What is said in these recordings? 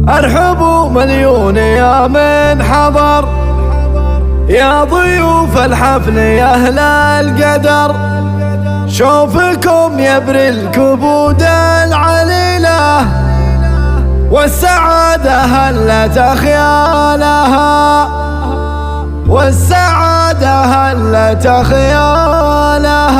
ارحبوا مليون يا من حضر، يا ضيوف الحفل يا أهل القدر. شوفكم يبري الكبود العليلة، والسعادة هلت أخيالها، والسعادة هلت أخيالها.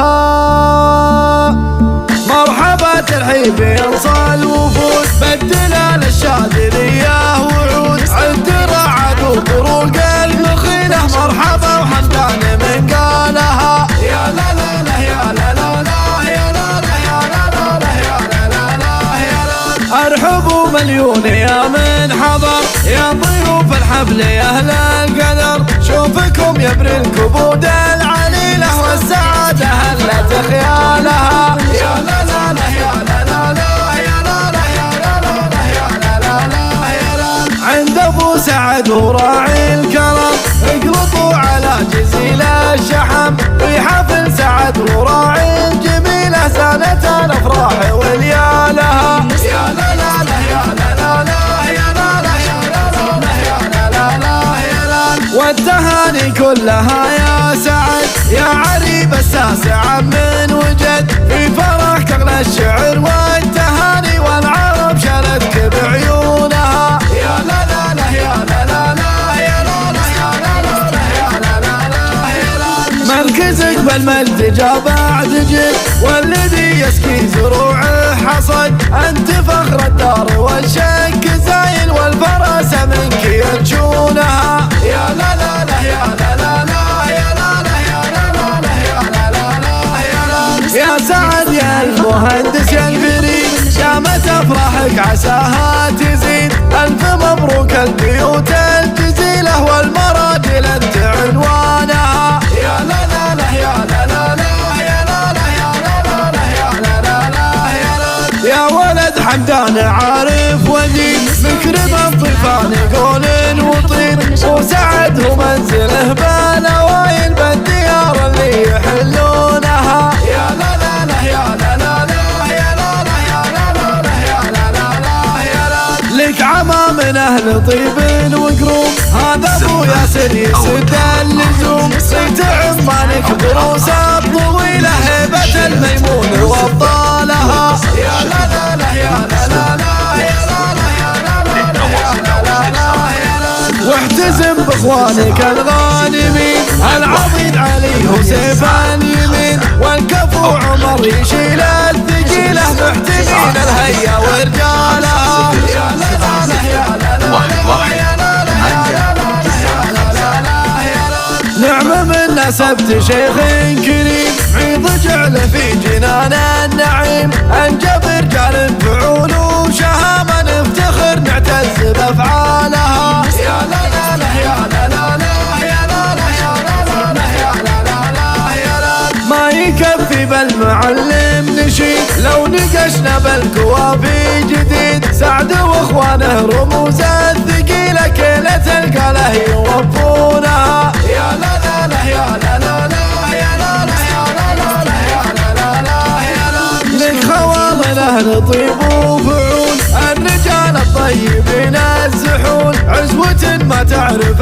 مرحبا ترحيب ينصى الوفود، بالدلال الشاذلية وعود، عند رعد وطروق المخيلة. مرحبا وحمدان من قالها، يا لا لا لا يا لا لا لا يا لا لا يا لا لا يا لا لا لا يا لا. ارحبوا مليون يا من حضر، يا ضيوف الحفل يا أهل القدر. شوفكم يبري الكبود العليلة، والسعادة هلت خيالها. يا لا لا لا يا لا لا لا يا لا لا يا لا لا لا يا لا لا لا يا لا. عند ابو سعد وراعي الكرم، اقلطوا على جزيل الشحم. في حفل سعد وراعي الجميلة، سنة الافراح وليالها. يا لا لا لا يا لا لا لا يا لا لا يا لا لا لا يا لا لا لا يا لا. والتهاني كلها يا سعد، يا عريب الساسع من وجد. في فرح تغلى الشعر والتهاني، والعرب شالتك بعيونها. يا لا لا لا يا لا لا لا يا لا لا يا لا لا لا يا لا لا لا يا لا. مركزك بالمجد جا بعد جد، والذي يسقي زروعه حصد. انت فخر الدار والشك زايل، والفرس منك يرجونها. يا لا لا لا يا لا لا لا يا لا لا يا لا لا لا يا لا لا لا يا لا. يا سعد يا المهندس يا الفريد، شامت افراحك عساها تزيد. الف مبروك البيوت الجزيلة، والمراجل انت عنوانها. يا لا لا لا يا لا لا لا يا لا لا يا لا لا لا يا لا لا لا يا لا. يا ولد حمدان عارف ودين، مكرم الضيفان قول وطين. وسعد هو منزله بنوايل، بالديار اللي يحلونها. يا لا لا لا يا لا لا لا يا لا لا يا لا لا لا يا لا لا لا يا لا. لك عمى من اهل طيب وقروم، هذا ابو ياسر يسد اللزوم. صيت عمانك بروس الطويلة، هيبة الميمون وابطالها. يا لا لا لا يا لا لا لا يا لا لا يا لا لا لا يا لا لا لا يا لا. واحتزم باخوانك الغانمين، العظيم علي هو سيف اليمين. والكفو عمر يشيل الثقيلة، محتمين الهيا ورجالها. يا لا لا لا يا لا لا لا يا لا لا يا لا لا لا يا لا. نعم من نسبت شيخ كريم، عيض جعل في جنان النعيم. انجب رجال فعول وشهامة، نفتخر نعتز بافعالها. يا لا لا لا يا لا لا لا يا لا لا يا لا لا لا يا لا لا لا يا لا. ما يكفي بالمعلم نشيد، لو نقشنا بالكوافي جديد. سعد واخوانه رموز الثقيلة، كلة تلقى له يوفونها. يا لا لا لا يا لا لا لا يا لا لا يا لا لا لا يا لا لا لا يا لا. لك خواضن اهل طيب وفعول، الرجال الطيبين الزحول. عزوة ما تعرف